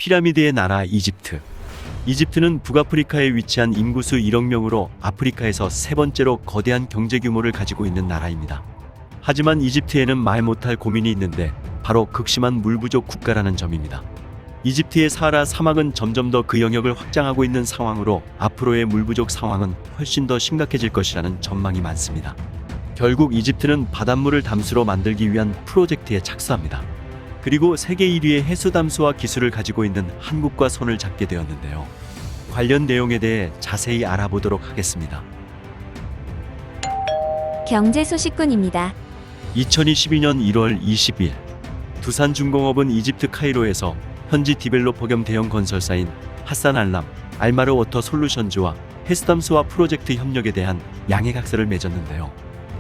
피라미드의 나라 이집트. 이집트는 북아프리카에 위치한 인구수 1억 명으로 아프리카에서 세 번째로 거대한 경제 규모를 가지고 있는 나라입니다. 하지만 이집트에는 말 못할 고민이 있는데 바로 극심한 물 부족 국가라는 점입니다. 이집트의 사하라 사막은 점점 더 그 영역을 확장하고 있는 상황으로 앞으로의 물 부족 상황은 훨씬 더 심각해질 것이라는 전망이 많습니다. 결국 이집트는 바닷물을 담수로 만들기 위한 프로젝트에 착수합니다. 그리고 세계 1위의 해수 담수화 기술을 가지고 있는 한국과 손을 잡게 되었는데요. 관련 내용에 대해 자세히 알아보도록 하겠습니다. 경제 소식꾼입니다. 2022년 1월 20일 두산중공업은 이집트 카이로에서 현지 디벨로퍼 겸 대형 건설사인 하산 알람, 알마르 워터 솔루션즈와 해수담수화 프로젝트 협력에 대한 양해각서를 맺었는데요.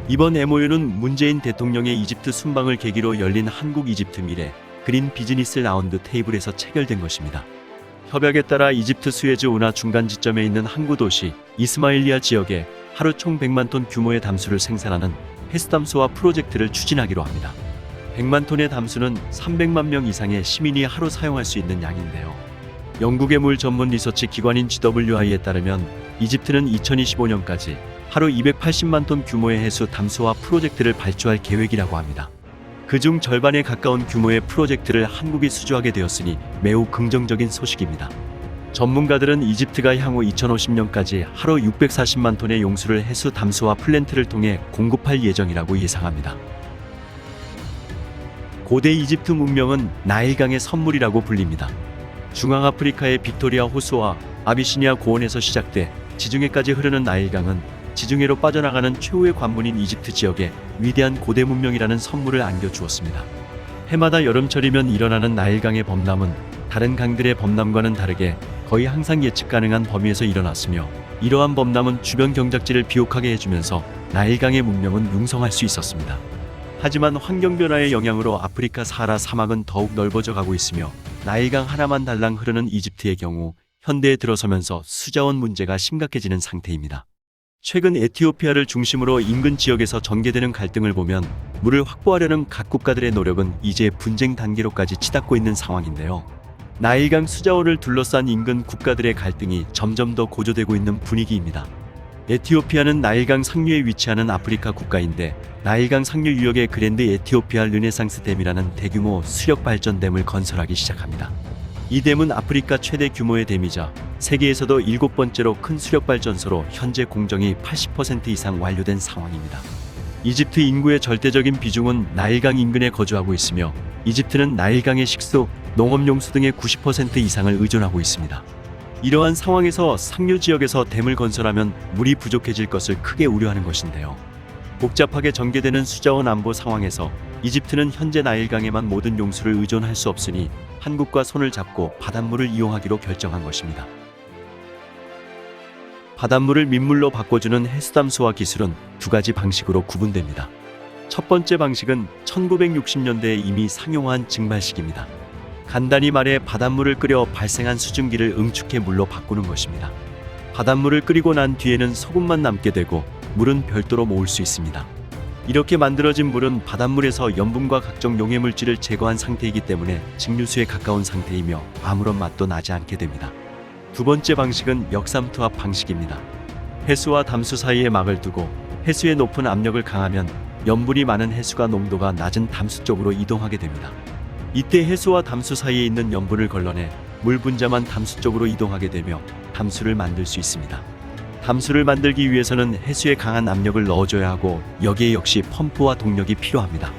이번 MOU는 문재인 대통령의 이집트 순방을 계기로 열린 한국-이집트 미래 그린 비즈니스 라운드 테이블에서 체결된 것입니다. 협약에 따라 이집트 수에즈 운하 중간 지점에 있는 항구 도시 이스마일리아 지역에 하루 총 100만 톤 규모의 담수를 생산하는 해수담수화 프로젝트를 추진하기로 합니다. 100만 톤의 담수는 300만 명 이상의 시민이 하루 사용할 수 있는 양인데요. 영국의 물 전문 리서치 기관인 GWI에 따르면 이집트는 2025년까지 하루 280만 톤 규모의 해수 담수화 프로젝트를 발주할 계획이라고 합니다. 그중 절반에 가까운 규모의 프로젝트를 한국이 수주하게 되었으니 매우 긍정적인 소식입니다. 전문가들은 이집트가 향후 2050년까지 하루 640만 톤의 용수를 해수 담수화 플랜트를 통해 공급할 예정이라고 예상합니다. 고대 이집트 문명은 나일강의 선물이라고 불립니다. 중앙아프리카의 빅토리아 호수와 아비시니아 고원에서 시작돼 지중해까지 흐르는 나일강은 지중해로 빠져나가는 최후의 관문인 이집트 지역에 위대한 고대 문명이라는 선물을 안겨주었습니다. 해마다 여름철이면 일어나는 나일강의 범람은 다른 강들의 범람과는 다르게 거의 항상 예측 가능한 범위에서 일어났으며 이러한 범람은 주변 경작지를 비옥하게 해주면서 나일강의 문명은 융성할 수 있었습니다. 하지만 환경변화의 영향으로 아프리카 사하라 사막은 더욱 넓어져 가고 있으며 나일강 하나만 달랑 흐르는 이집트의 경우 현대에 들어서면서 수자원 문제가 심각해지는 상태입니다. 최근 에티오피아를 중심으로 인근 지역에서 전개되는 갈등을 보면 물을 확보하려는 각 국가들의 노력은 이제 분쟁 단계로까지 치닫고 있는 상황인데요. 나일강 수자원을 둘러싼 인근 국가들의 갈등이 점점 더 고조되고 있는 분위기입니다. 에티오피아는 나일강 상류에 위치하는 아프리카 국가인데 나일강 상류 유역의 그랜드 에티오피아 르네상스 댐이라는 대규모 수력 발전댐을 건설하기 시작합니다. 이 댐은 아프리카 최대 규모의 댐이자 세계에서도 7번째로 큰 수력발전소로 현재 공정이 80% 이상 완료된 상황입니다. 이집트 인구의 절대적인 비중은 나일강 인근에 거주하고 있으며 이집트는 나일강의 식수, 농업용수 등의 90% 이상을 의존하고 있습니다. 이러한 상황에서 상류 지역에서 댐을 건설하면 물이 부족해질 것을 크게 우려하는 것인데요. 복잡하게 전개되는 수자원 안보 상황에서 이집트는 현재 나일강에만 모든 용수를 의존할 수 없으니 한국과 손을 잡고 바닷물을 이용하기로 결정한 것입니다. 바닷물을 민물로 바꿔주는 해수담수화 기술은 두 가지 방식으로 구분됩니다. 첫 번째 방식은 1960년대에 이미 상용화한 증발식입니다. 간단히 말해 바닷물을 끓여 발생한 수증기를 응축해 물로 바꾸는 것입니다. 바닷물을 끓이고 난 뒤에는 소금만 남게 되고 물은 별도로 모을 수 있습니다. 이렇게 만들어진 물은 바닷물에서 염분과 각종 용해물질을 제거한 상태이기 때문에 증류수에 가까운 상태이며 아무런 맛도 나지 않게 됩니다. 두 번째 방식은 역삼투압 방식입니다. 해수와 담수 사이에 막을 두고 해수의 높은 압력을 가하면 염분이 많은 해수가 농도가 낮은 담수 쪽으로 이동하게 됩니다. 이때 해수와 담수 사이에 있는 염분을 걸러내 물 분자만 담수 쪽으로 이동하게 되며 담수를 만들 수 있습니다. 담수를 만들기 위해서는 해수에 강한 압력을 넣어줘야 하고 여기에 역시 펌프와 동력이 필요합니다.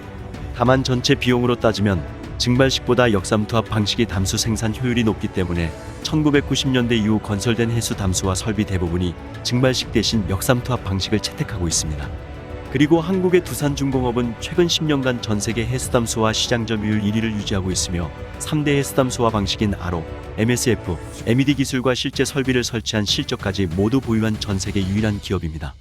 다만 전체 비용으로 따지면 증발식보다 역삼투압 방식이 담수 생산 효율이 높기 때문에 1990년대 이후 건설된 해수 담수화 설비 대부분이 증발식 대신 역삼투압 방식을 채택하고 있습니다. 그리고 한국의 두산중공업은 최근 10년간 전세계 해수담수화 시장 점유율 1위를 유지하고 있으며 3대 해수담수화 방식인 RO, MSF, MED 기술과 실제 설비를 설치한 실적까지 모두 보유한 전세계 유일한 기업입니다.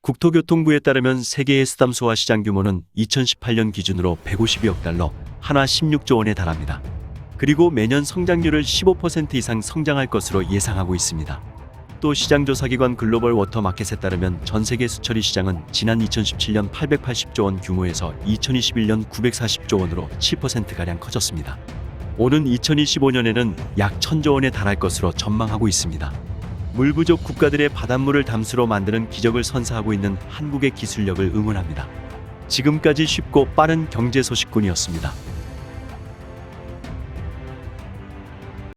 국토교통부에 따르면 세계 해수담수화 시장 규모는 2018년 기준으로 152억 달러, 한화 16조 원에 달합니다. 그리고 매년 성장률을 15% 이상 성장할 것으로 예상하고 있습니다. 또 시장조사기관 글로벌 워터마켓에 따르면 전세계 수처리 시장은 지난 2017년 880조 원 규모에서 2021년 940조 원으로 7%가량 커졌습니다. 오는 2025년에는 약 1,000조 원에 달할 것으로 전망하고 있습니다. 물 부족 국가들의 바닷물을 담수로 만드는 기적을 선사하고 있는 한국의 기술력을 응원합니다. 지금까지 쉽고 빠른 경제 소식꾼이었습니다.